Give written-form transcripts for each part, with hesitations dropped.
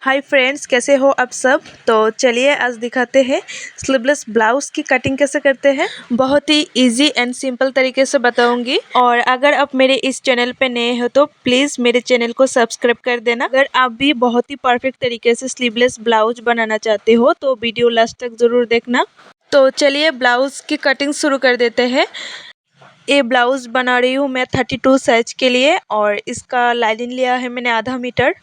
Hi friends, कैसे हो आप सब। तो चलिए आज दिखाते हैं स्लीवलेस ब्लाउज़ की कटिंग कैसे करते हैं। बहुत ही इजी एंड सिंपल तरीके से बताऊंगी। और अगर आप मेरे इस चैनल पे नए हो तो प्लीज़ मेरे चैनल को सब्सक्राइब कर देना। अगर आप भी बहुत ही परफेक्ट तरीके से स्लीवलेस ब्लाउज बनाना चाहते हो तो वीडियो लास्ट तक ज़रूर देखना। तो चलिए ब्लाउज़ की कटिंग शुरू कर देते हैं। ये ब्लाउज़ बना रही हूँ मैं 32 साइज के लिए और इसका लाइनिंग लिया है मैंने आधा मीटर।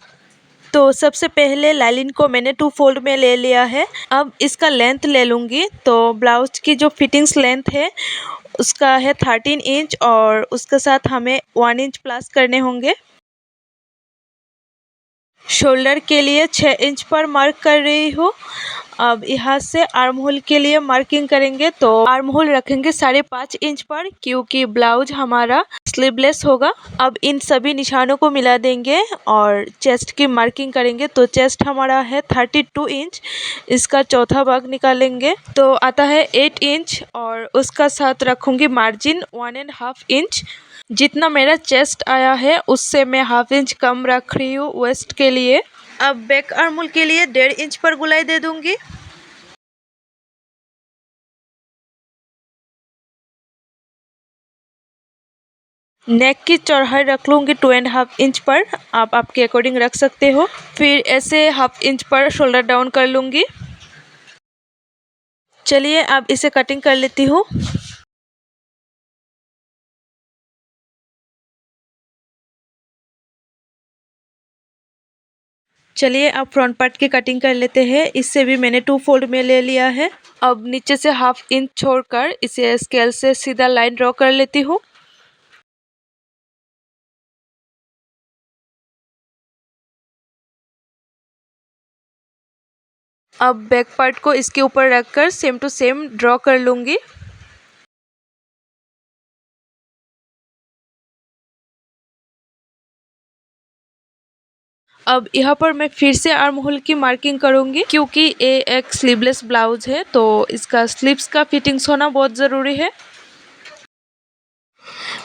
तो सबसे पहले लाइनिंग को मैंने 2 फोल्ड में ले लिया है। अब इसका लेंथ ले लूँगी। तो ब्लाउज की जो फिटिंग्स लेंथ है उसका है 13 इंच और उसके साथ हमें 1 इंच प्लस करने होंगे। शोल्डर के लिए 6 इंच पर मार्क कर रही हूँ। अब यहाँ से आर्म होल के लिए मार्किंग करेंगे। तो आर्म होल रखेंगे 5.5 इंच पर क्योंकि ब्लाउज हमारा स्लीवलेस होगा। अब इन सभी निशानों को मिला देंगे और चेस्ट की मार्किंग करेंगे। तो चेस्ट हमारा है 32 इंच, इसका चौथा भाग निकालेंगे तो आता है 8 इंच और उसका साथ रखूँगी मार्जिन 1.5 इंच। जितना मेरा चेस्ट आया है उससे मैं 1/2 इंच कम रख रही हूँ वेस्ट के लिए। अब बैक आर्म होल के लिए 1.5 इंच पर गुलाई दे दूंगी। नेक की चौड़ाई रख लूँगी 2.5 इंच पर, आप आपके अकॉर्डिंग रख सकते हो। फिर ऐसे 1/2 इंच पर शोल्डर डाउन कर लूँगी। चलिए अब इसे कटिंग कर लेती हूँ। चलिए अब फ्रंट पार्ट की कटिंग कर लेते हैं। इससे भी मैंने 2 फोल्ड में ले लिया है। अब नीचे से 1/2 इंच छोड़कर इसे स्केल से सीधा लाइन ड्रॉ कर लेती हूँ। अब बैक पार्ट को इसके ऊपर रखकर सेम टू सेम ड्रॉ कर लूँगी। अब यहाँ पर मैं फिर से आर्म होल की मार्किंग करूँगी क्योंकि ये एक स्लीवलेस ब्लाउज है तो इसका स्लीव्स का फिटिंग्स होना बहुत ज़रूरी है।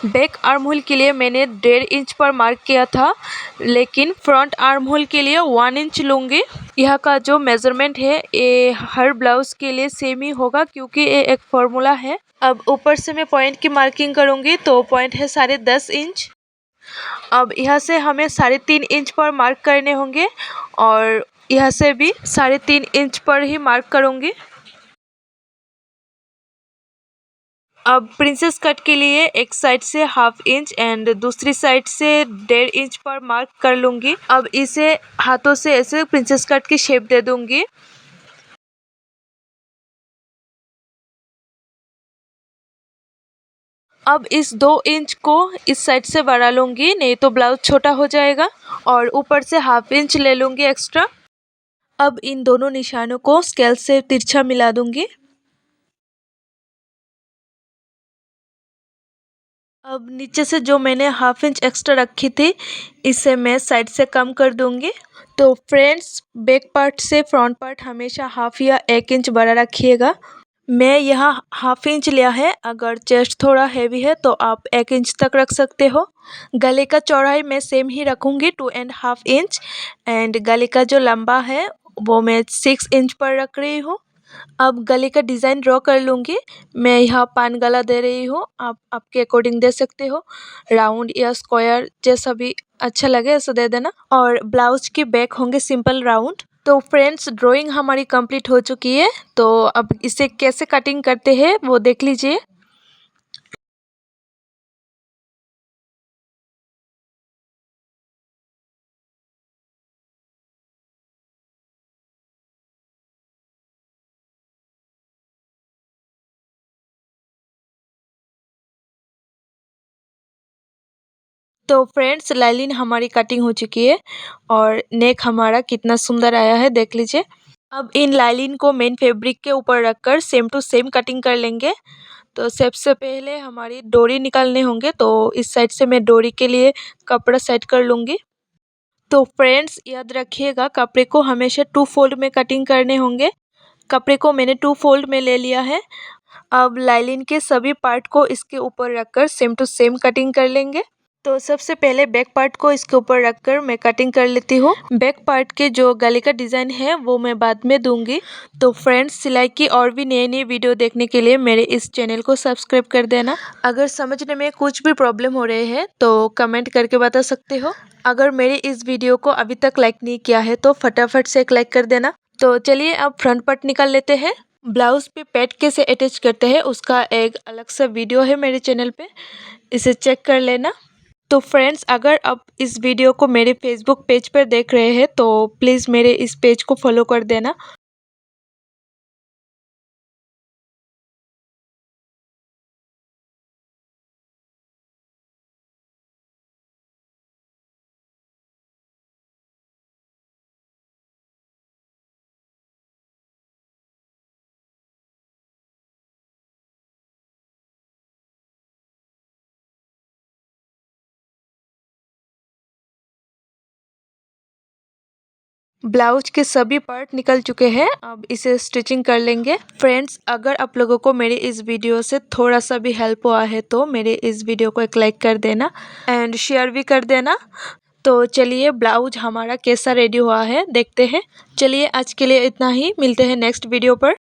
बैक आर्म होल के लिए मैंने 1.5 इंच पर मार्क किया था, लेकिन फ्रंट आर्म होल के लिए 1 इंच लूँगी। यहाँ का जो मेज़रमेंट है ये हर ब्लाउज के लिए सेम ही होगा क्योंकि ये एक फॉर्मूला है। अब ऊपर से मैं पॉइंट की मार्किंग करूँगी तो पॉइंट है 10.5 इंच। अब यहाँ से हमें 3.5 इंच पर मार्क करने होंगे और यहाँ से भी 3.5 इंच पर ही मार्क करूँगी। अब प्रिंसेस कट के लिए एक साइड से 1/2 इंच एंड दूसरी साइड से 1.5 इंच पर मार्क कर लूँगी। अब इसे हाथों से ऐसे प्रिंसेस कट की शेप दे दूँगी। अब इस 2 इंच को इस साइड से बढ़ा लूँगी, नहीं तो ब्लाउज छोटा हो जाएगा। और ऊपर से 1/2 इंच ले लूँगी एक्स्ट्रा। अब इन दोनों निशानों को स्केल से तिरछा मिला दूँगी। अब नीचे से जो मैंने 1/2 इंच एक्स्ट्रा रखी थी इसे मैं साइड से कम कर दूँगी। तो फ्रेंड्स, बैक पार्ट से फ्रंट पार्ट हमेशा 1/2 या 1 इंच बड़ा रखिएगा। मैं यहाँ 1/2 इंच लिया है। अगर चेस्ट थोड़ा हैवी है तो आप 1 इंच तक रख सकते हो। गले का चौड़ाई मैं सेम ही रखूँगी 2.5 इंच एंड गले का जो लंबा है वो मैं 6 इंच पर रख रही हूँ। अब गले का डिज़ाइन ड्रॉ कर लूँगी। मैं यहाँ पान गला दे रही हूँ, आप आपके अकॉर्डिंग दे सकते हो। राउंड या स्क्वायर जैसा भी अच्छा लगे ऐसा दे देना। और ब्लाउज के बैक होंगे सिंपल राउंड। तो फ्रेंड्स, ड्राइंग हमारी कंप्लीट हो चुकी है। तो अब इसे कैसे कटिंग करते हैं वो देख लीजिए। तो फ्रेंड्स, लाइनिंग हमारी कटिंग हो चुकी है और नेक हमारा कितना सुंदर आया है देख लीजिए। अब इन लाइनिंग को मेन फैब्रिक के ऊपर रखकर सेम टू सेम कटिंग कर लेंगे। तो सबसे पहले हमारी डोरी निकालने होंगे तो इस साइड से मैं डोरी के लिए कपड़ा सेट कर लूँगी। तो फ्रेंड्स, याद रखिएगा कपड़े को हमेशा 2 फोल्ड में कटिंग करने होंगे। कपड़े को मैंने 2 फोल्ड में ले लिया है। अब लाइनिंग के सभी पार्ट को इसके ऊपर रखकर सेम टू सेम कटिंग कर लेंगे। तो सबसे पहले बैक पार्ट को इसके ऊपर रखकर मैं कटिंग कर लेती हूँ। बैक पार्ट के जो गले का डिज़ाइन है वो मैं बाद में दूंगी। तो फ्रेंड्स, सिलाई की और भी नई नई वीडियो देखने के लिए मेरे इस चैनल को सब्सक्राइब कर देना। अगर समझने में कुछ भी प्रॉब्लम हो रहे हैं तो कमेंट करके बता सकते हो। अगर मेरी इस वीडियो को अभी तक लाइक नहीं किया है तो फटाफट से एक लाइक कर देना। तो चलिए अब फ्रंट पार्ट निकाल लेते हैं। ब्लाउज पे पैड कैसे अटैच करते हैं उसका एक अलग सा वीडियो है मेरे चैनल पे, इसे चेक कर लेना। तो फ्रेंड्स, अगर आप इस वीडियो को मेरे फेसबुक पेज पर देख रहे हैं तो प्लीज़ मेरे इस पेज को फॉलो कर देना। ब्लाउज के सभी पार्ट निकल चुके हैं, अब इसे स्टिचिंग कर लेंगे। फ्रेंड्स, अगर आप लोगों को मेरी इस वीडियो से थोड़ा सा भी हेल्प हुआ है तो मेरे इस वीडियो को एक लाइक कर देना एंड शेयर भी कर देना। तो चलिए, ब्लाउज हमारा कैसा रेडी हुआ है देखते हैं। चलिए, आज के लिए इतना ही, मिलते हैं नेक्स्ट वीडियो पर।